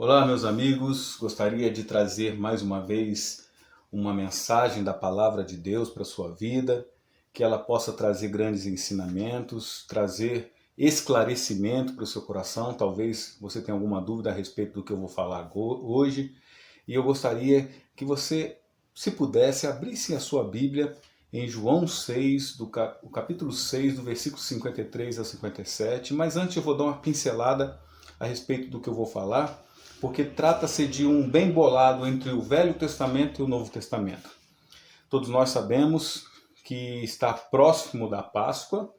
Olá, meus amigos. Gostaria de trazer mais uma vez uma mensagem da palavra de Deus para a sua vida, que ela possa trazer grandes ensinamentos, trazer esclarecimento para o seu coração. Talvez você tenha alguma dúvida a respeito do que eu vou falar hoje, e eu gostaria que você, se pudesse, abrisse a sua Bíblia em João 6, o capítulo 6, do versículo 53 a 57. Mas antes eu vou dar uma pincelada a respeito do que eu vou falar, porque trata-se de um bem bolado entre o Velho Testamento e o Novo Testamento. Todos nós sabemos que está próximo da Páscoa,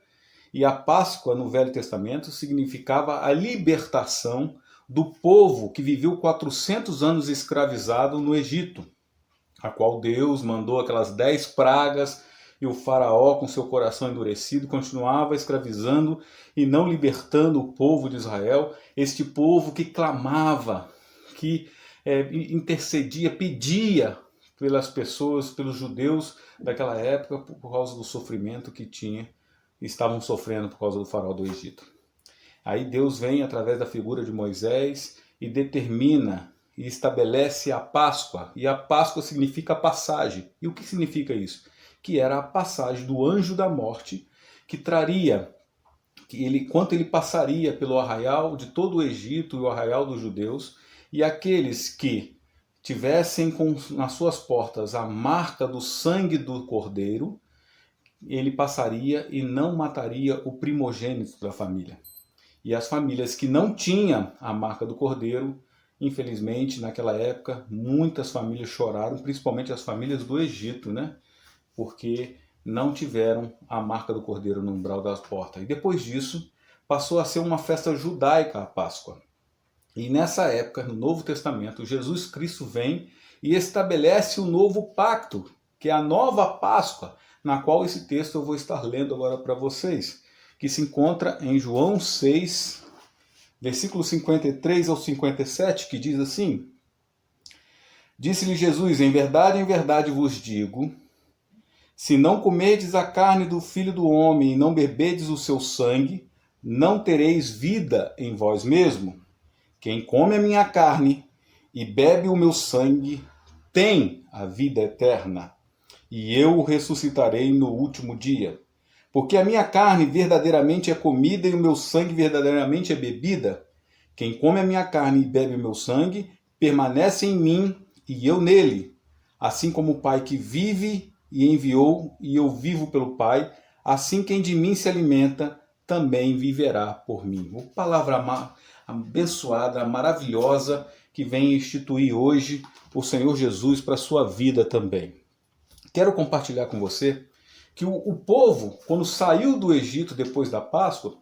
e a Páscoa no Velho Testamento significava a libertação do povo que viveu 400 anos escravizado no Egito, a qual Deus mandou aquelas 10 pragas, e o faraó, com seu coração endurecido, continuava escravizando e não libertando o povo de Israel, este povo que clamava, que intercedia, pedia pelas pessoas, pelos judeus daquela época, por causa do sofrimento que estavam sofrendo por causa do faraó do Egito. Aí Deus vem através da figura de Moisés e determina e estabelece a Páscoa, e a Páscoa significa passagem. E o que significa isso? Que era a passagem do anjo da morte, que traria, quanto ele passaria pelo arraial de todo o Egito e o arraial dos judeus, e aqueles que tivessem nas suas portas a marca do sangue do cordeiro, ele passaria e não mataria o primogênito da família. E as famílias que não tinham a marca do cordeiro, infelizmente, naquela época, muitas famílias choraram, principalmente as famílias do Egito, né? Porque não tiveram a marca do cordeiro no umbral das portas. E depois disso, passou a ser uma festa judaica a Páscoa. E nessa época, no Novo Testamento, Jesus Cristo vem e estabelece o novo pacto, que é a nova Páscoa, na qual esse texto eu vou estar lendo agora para vocês, que se encontra em João 6, versículo 53 ao 57, que diz assim: Disse-lhe Jesus, em verdade vos digo, se não comerdes a carne do Filho do Homem e não beberdes o seu sangue, não tereis vida em vós mesmo. Quem come a minha carne e bebe o meu sangue tem a vida eterna, e eu o ressuscitarei no último dia. Porque a minha carne verdadeiramente é comida e o meu sangue verdadeiramente é bebida. Quem come a minha carne e bebe o meu sangue permanece em mim e eu nele. Assim como o Pai que vive e enviou e eu vivo pelo Pai, assim quem de mim se alimenta também viverá por mim. Uma palavra abençoada, maravilhosa, que vem instituir hoje o Senhor Jesus para a sua vida também. Quero compartilhar com você que o povo, quando saiu do Egito depois da Páscoa,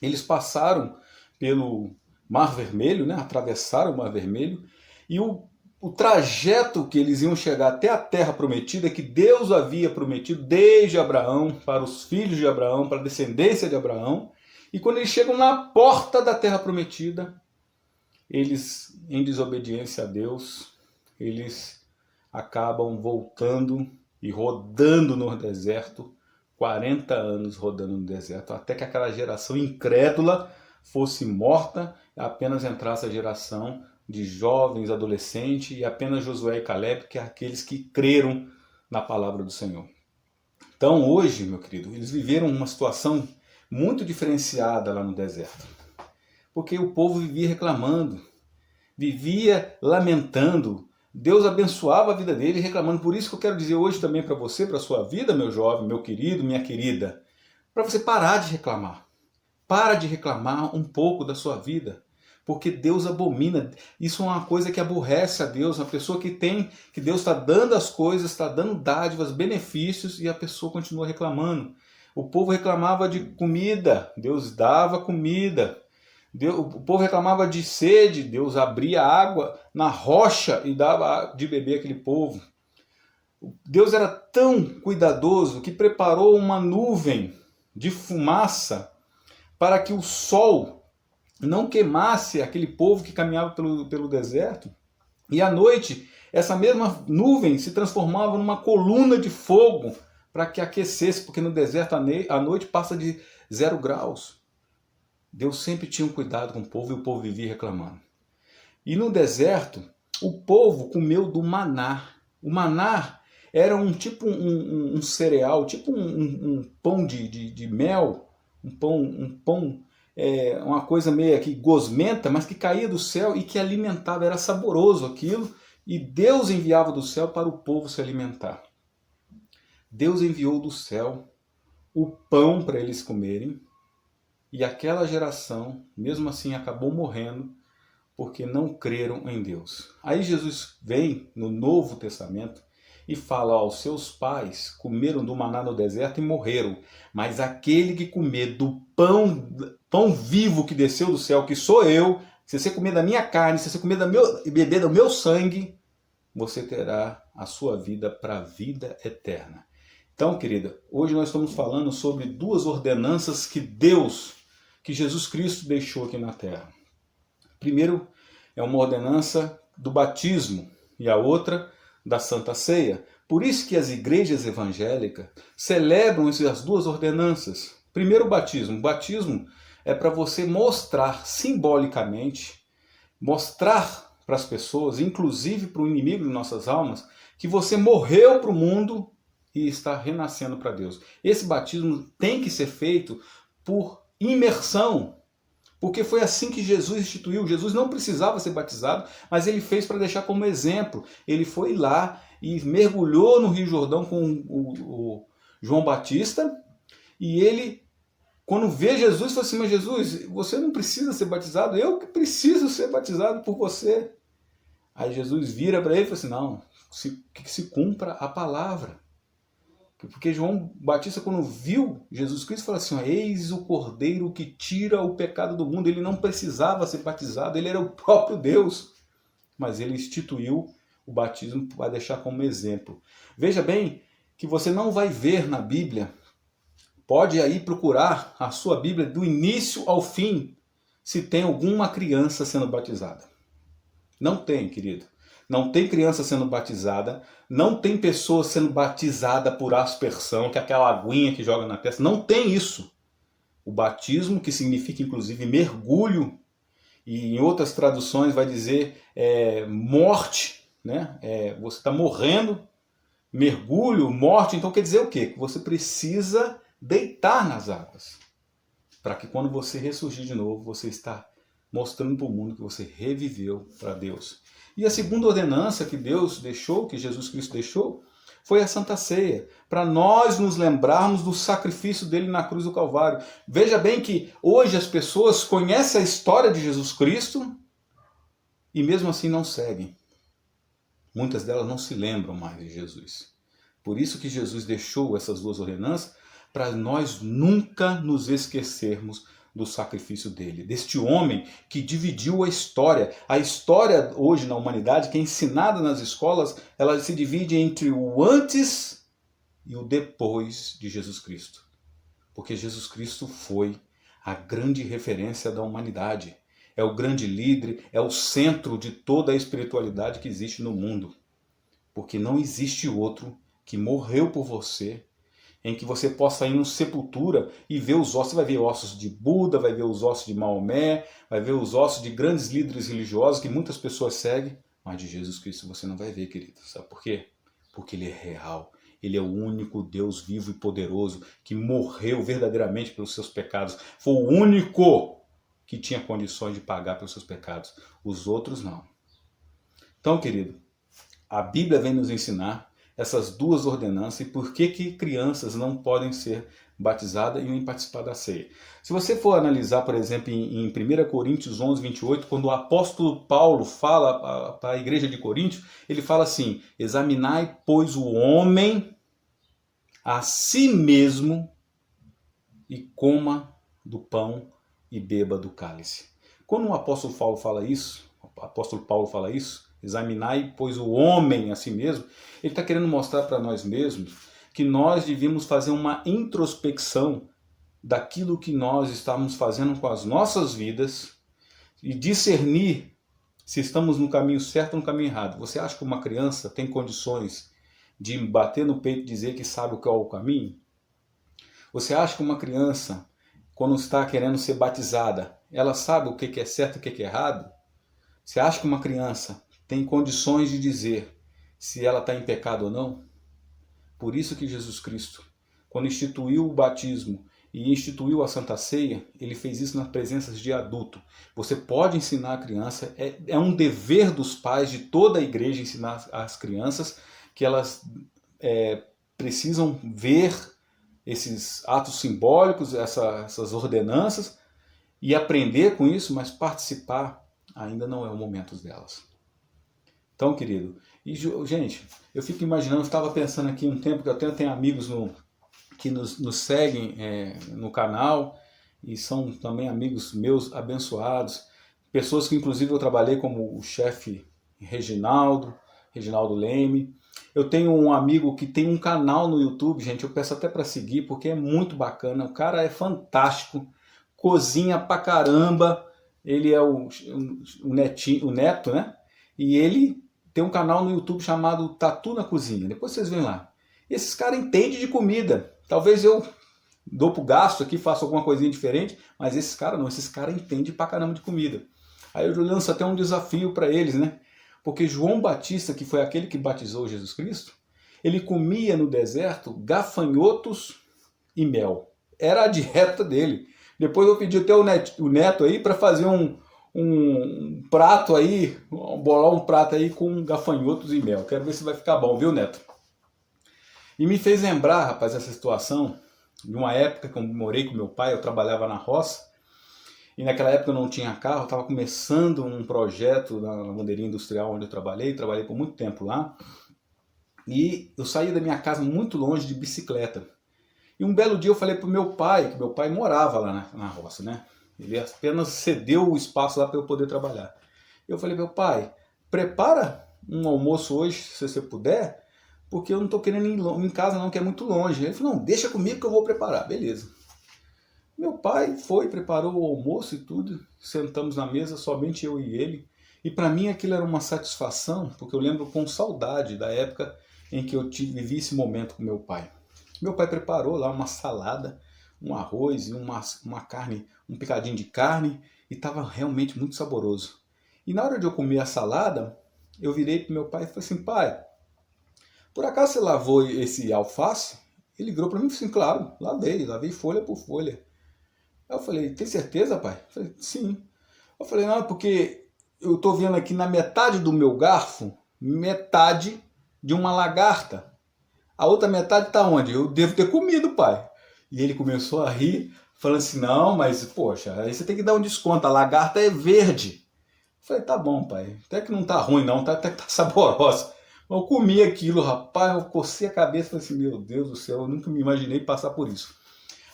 eles passaram pelo Mar Vermelho, né? Atravessaram o Mar Vermelho, e o trajeto que eles iam chegar até a terra prometida, que Deus havia prometido desde Abraão, para os filhos de Abraão, para a descendência de Abraão, e quando eles chegam na porta da terra prometida, eles, em desobediência a Deus, eles acabam voltando e rodando no deserto, 40 anos rodando no deserto, até que aquela geração incrédula fosse morta, apenas entrasse a geração de jovens, adolescentes, e apenas Josué e Caleb, que é aqueles que creram na palavra do Senhor. Então hoje, meu querido, eles viveram uma situação muito diferenciada lá no deserto, porque o povo vivia reclamando, vivia lamentando. Deus abençoava a vida dele reclamando. Por isso que eu quero dizer hoje também para você, para a sua vida, meu jovem, meu querido, minha querida, para você parar de reclamar. Para de reclamar um pouco da sua vida, porque Deus abomina. Isso é uma coisa que aborrece a Deus. Uma pessoa que Deus está dando as coisas, está dando dádivas, benefícios, e a pessoa continua reclamando. O povo reclamava de comida, Deus dava comida. O povo reclamava de sede, Deus abria água na rocha e dava de beber aquele povo. Deus era tão cuidadoso que preparou uma nuvem de fumaça para que o sol não queimasse aquele povo que caminhava pelo deserto. E à noite, essa mesma nuvem se transformava numa coluna de fogo para que aquecesse, porque no deserto a noite passa de 0 graus. Deus sempre tinha um cuidado com o povo e o povo vivia reclamando. E no deserto, o povo comeu do maná. O maná era um cereal, tipo um pão de mel, um pão uma coisa meio que gosmenta, mas que caía do céu e que alimentava, era saboroso aquilo, e Deus enviava do céu para o povo se alimentar. Deus enviou do céu o pão para eles comerem, e aquela geração, mesmo assim, acabou morrendo, porque não creram em Deus. Aí Jesus vem no Novo Testamento e fala, ó, os seus pais comeram do maná no deserto e morreram, mas aquele que comer do pão vivo que desceu do céu, que sou eu, se você comer da minha carne, se você comer e beber do meu sangue, você terá a sua vida para a vida eterna. Então, querida, hoje nós estamos falando sobre duas ordenanças que Jesus Cristo deixou aqui na terra. Primeiro é uma ordenança do batismo e a outra da Santa Ceia. Por isso que as igrejas evangélicas celebram essas duas ordenanças. Primeiro o batismo. O batismo é para você mostrar simbolicamente, mostrar para as pessoas, inclusive para o inimigo de nossas almas, que você morreu para o mundo e está renascendo para Deus. Esse batismo tem que ser feito por imersão, porque foi assim que Jesus instituiu. Jesus não precisava ser batizado, mas ele fez para deixar como exemplo. Ele foi lá e mergulhou no Rio Jordão com o João Batista, e ele, quando vê Jesus, falou assim, mas Jesus, você não precisa ser batizado, eu que preciso ser batizado por você. Aí Jesus vira para ele e fala assim, não, que se cumpra a palavra. Porque João Batista, quando viu Jesus Cristo, falou assim, eis o Cordeiro que tira o pecado do mundo. Ele não precisava ser batizado, ele era o próprio Deus. Mas ele instituiu o batismo para deixar como exemplo. Veja bem que você não vai ver na Bíblia, pode aí procurar a sua Bíblia do início ao fim, se tem alguma criança sendo batizada. Não tem, querido. Não tem criança sendo batizada, não tem pessoa sendo batizada por aspersão, que é aquela aguinha que joga na testa. Não tem isso. O batismo, que significa inclusive mergulho, e em outras traduções vai dizer morte, né? Você está morrendo, mergulho, morte, então quer dizer o quê? Que você precisa deitar nas águas, para que quando você ressurgir de novo, você está mostrando para o mundo que você reviveu para Deus. E a segunda ordenança que Deus deixou, que Jesus Cristo deixou, foi a Santa Ceia, para nós nos lembrarmos do sacrifício dele na cruz do Calvário. Veja bem que hoje as pessoas conhecem a história de Jesus Cristo e mesmo assim não seguem. Muitas delas não se lembram mais de Jesus. Por isso que Jesus deixou essas duas ordenanças, para nós nunca nos esquecermos do sacrifício dele, deste homem que dividiu a história. A história hoje na humanidade, que é ensinada nas escolas, ela se divide entre o antes e o depois de Jesus Cristo. Porque Jesus Cristo foi a grande referência da humanidade. É o grande líder, é o centro de toda a espiritualidade que existe no mundo. Porque não existe outro que morreu por você, em que você possa ir numa sepultura e ver os ossos. Você vai ver ossos de Buda, vai ver os ossos de Maomé, vai ver os ossos de grandes líderes religiosos que muitas pessoas seguem, mas de Jesus Cristo você não vai ver, querido. Sabe por quê? Porque ele é real. Ele é o único Deus vivo e poderoso que morreu verdadeiramente pelos seus pecados. Foi o único que tinha condições de pagar pelos seus pecados. Os outros não. Então, querido, a Bíblia vem nos ensinar essas duas ordenanças e por que crianças não podem ser batizadas e nem participar da ceia. Se você for analisar, por exemplo, em 1 Coríntios 11, 28, quando o apóstolo Paulo fala para a igreja de Coríntios, ele fala assim, examinai, pois, o homem a si mesmo e coma do pão e beba do cálice. Quando o apóstolo Paulo fala isso, examinai, pois, o homem a si mesmo, ele está querendo mostrar para nós mesmos que nós devíamos fazer uma introspecção daquilo que nós estamos fazendo com as nossas vidas e discernir se estamos no caminho certo ou no caminho errado. Você acha que uma criança tem condições de bater no peito e dizer que sabe o que é o caminho? Você acha que uma criança, quando está querendo ser batizada, ela sabe o que é certo e o que é errado? Você acha que uma criança tem condições de dizer se ela está em pecado ou não? Por isso que Jesus Cristo, quando instituiu o batismo e instituiu a Santa Ceia, ele fez isso nas presenças de adulto. Você pode ensinar a criança, é um dever dos pais de toda a igreja ensinar as crianças que elas precisam ver esses atos simbólicos, essas ordenanças, e aprender com isso, mas participar ainda não é o momento delas. Então, querido, e gente, eu fico imaginando, eu estava pensando aqui um tempo que eu até tenho amigos que nos seguem no canal e são também amigos meus abençoados, pessoas que inclusive eu trabalhei como o chefe Reginaldo Leme. Eu tenho um amigo que tem um canal no YouTube, gente, eu peço até para seguir porque é muito bacana, o cara é fantástico, cozinha pra caramba, ele é o neto, né? E ele tem um canal no YouTube chamado Tatu na Cozinha, depois vocês veem lá. Esses caras entendem de comida, talvez eu dou pro gasto aqui, faço alguma coisinha diferente, mas esses caras não, esses caras entendem pra caramba de comida. Aí eu lanço até um desafio para eles, né? Porque João Batista, que foi aquele que batizou Jesus Cristo, ele comia no deserto gafanhotos e mel. Era a dieta dele. Depois eu pedi até o neto aí para fazer um prato aí, bolar um prato aí com gafanhotos e mel. Quero ver se vai ficar bom, viu, Neto? E me fez lembrar, rapaz, essa situação de uma época que eu morei com meu pai, eu trabalhava na roça, e naquela época eu não tinha carro, estava começando um projeto na lavanderia industrial onde eu trabalhei por muito tempo lá, e eu saí da minha casa muito longe de bicicleta. E um belo dia eu falei pro meu pai, que meu pai morava lá na roça, né? Ele apenas cedeu o espaço lá para eu poder trabalhar. Eu falei, meu pai, prepara um almoço hoje, se você puder, porque eu não estou querendo ir em casa não, que é muito longe. Ele falou, não, deixa comigo que eu vou preparar. Beleza. Meu pai foi, preparou o almoço e tudo, sentamos na mesa, somente eu e ele. E para mim aquilo era uma satisfação, porque eu lembro com saudade da época em que eu vivi esse momento com meu pai. Meu pai preparou lá uma salada, um arroz e uma carne, um picadinho de carne, e estava realmente muito saboroso. E na hora de eu comer a salada, eu virei para meu pai e falei assim, pai, por acaso você lavou esse alface? Ele virou para mim e falou assim, claro, lavei folha por folha. Aí eu falei, tem certeza, pai? Eu falei, sim. Eu falei, não, porque eu estou vendo aqui na metade do meu garfo, metade de uma lagarta. A outra metade está onde? Eu devo ter comido, pai. E ele começou a rir, falando assim, não, mas, poxa, aí você tem que dar um desconto, a lagarta é verde. Eu falei, tá bom, pai, até que não tá ruim não, até que tá saborosa. Eu comi aquilo, rapaz, eu cocei a cabeça e falei assim, meu Deus do céu, eu nunca me imaginei passar por isso.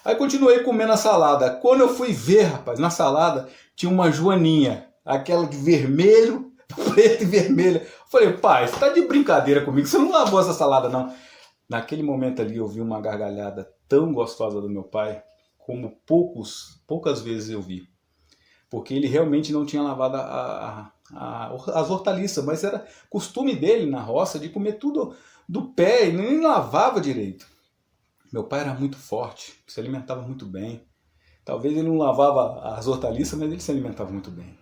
Aí continuei comendo a salada. Quando eu fui ver, rapaz, na salada tinha uma joaninha, aquela de vermelho, preto e vermelha. Eu falei, pai, você tá de brincadeira comigo, você não lavou essa salada não. Naquele momento ali eu vi uma gargalhada tão gostosa do meu pai, como poucas vezes eu vi. Porque ele realmente não tinha lavado as hortaliças, mas era costume dele na roça de comer tudo do pé e nem lavava direito. Meu pai era muito forte, se alimentava muito bem. Talvez ele não lavava as hortaliças, mas ele se alimentava muito bem.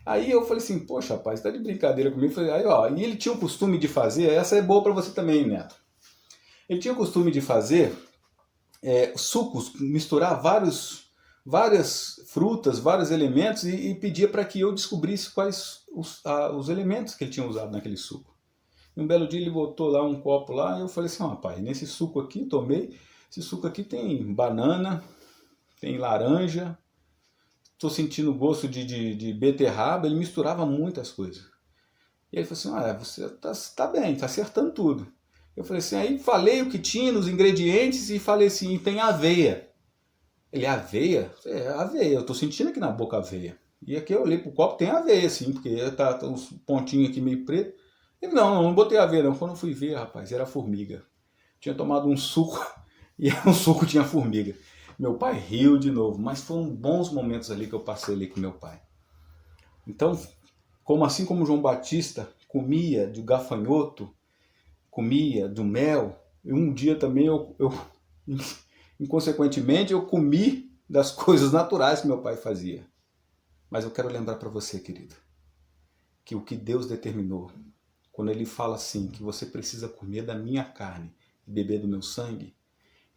Aí eu falei assim, poxa rapaz, tá de brincadeira comigo? Falei, aí, ó, e ele tinha o costume de fazer, essa é boa para você também, Neto. Ele tinha o costume de fazer sucos, misturar várias frutas, vários elementos e pedia para que eu descobrisse quais os elementos que ele tinha usado naquele suco. E um belo dia ele botou lá um copo lá e eu falei assim, rapaz, nesse suco aqui, tomei, esse suco aqui tem banana, tem laranja, estou sentindo gosto de beterraba, ele misturava muitas coisas. E ele falou assim, você tá bem, está acertando tudo. Eu falei assim, aí falei o que tinha nos ingredientes e falei assim, tem aveia. Ele, aveia? Aveia, eu tô sentindo aqui na boca aveia. E aqui eu olhei pro copo, tem aveia sim, porque tá uns pontinhos aqui meio preto. Ele, não botei aveia não. Quando eu fui ver, rapaz, era formiga. Tinha tomado um suco e o suco tinha formiga. Meu pai riu de novo, mas foram bons momentos ali que eu passei ali com meu pai. Então, assim como João Batista comia do gafanhoto, comia do mel, e um dia também inconsequentemente eu comi das coisas naturais que meu pai fazia. Mas eu quero lembrar para você, querido, que o que Deus determinou, quando ele fala assim, que você precisa comer da minha carne e beber do meu sangue,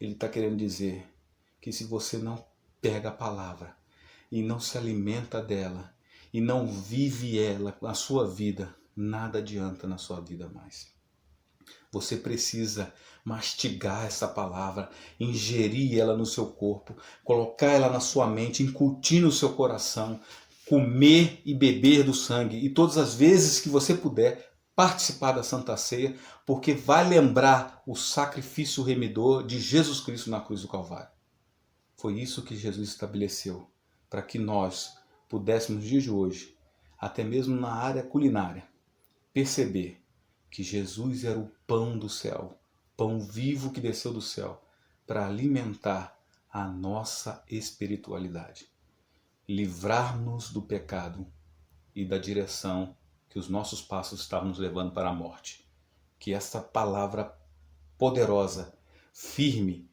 ele está querendo dizer que se você não pega a palavra e não se alimenta dela e não vive ela na sua vida, nada adianta na sua vida mais. Você precisa mastigar essa palavra, ingerir ela no seu corpo, colocar ela na sua mente, incutir no seu coração, comer e beber do sangue. E todas as vezes que você puder, participar da Santa Ceia, porque vai lembrar o sacrifício remidor de Jesus Cristo na cruz do Calvário. Foi isso que Jesus estabeleceu, para que nós pudéssemos, nos dias de hoje, até mesmo na área culinária, perceber que Jesus era o pão do céu, pão vivo que desceu do céu, para alimentar a nossa espiritualidade, livrar-nos do pecado e da direção que os nossos passos estavam nos levando para a morte. Que essa palavra poderosa, firme,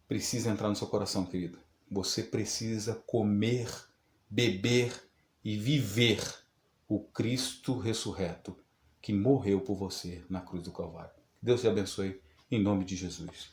precisa entrar no seu coração, querido. Você precisa comer, beber e viver o Cristo ressurreto que morreu por você na cruz do Calvário. Deus te abençoe, em nome de Jesus.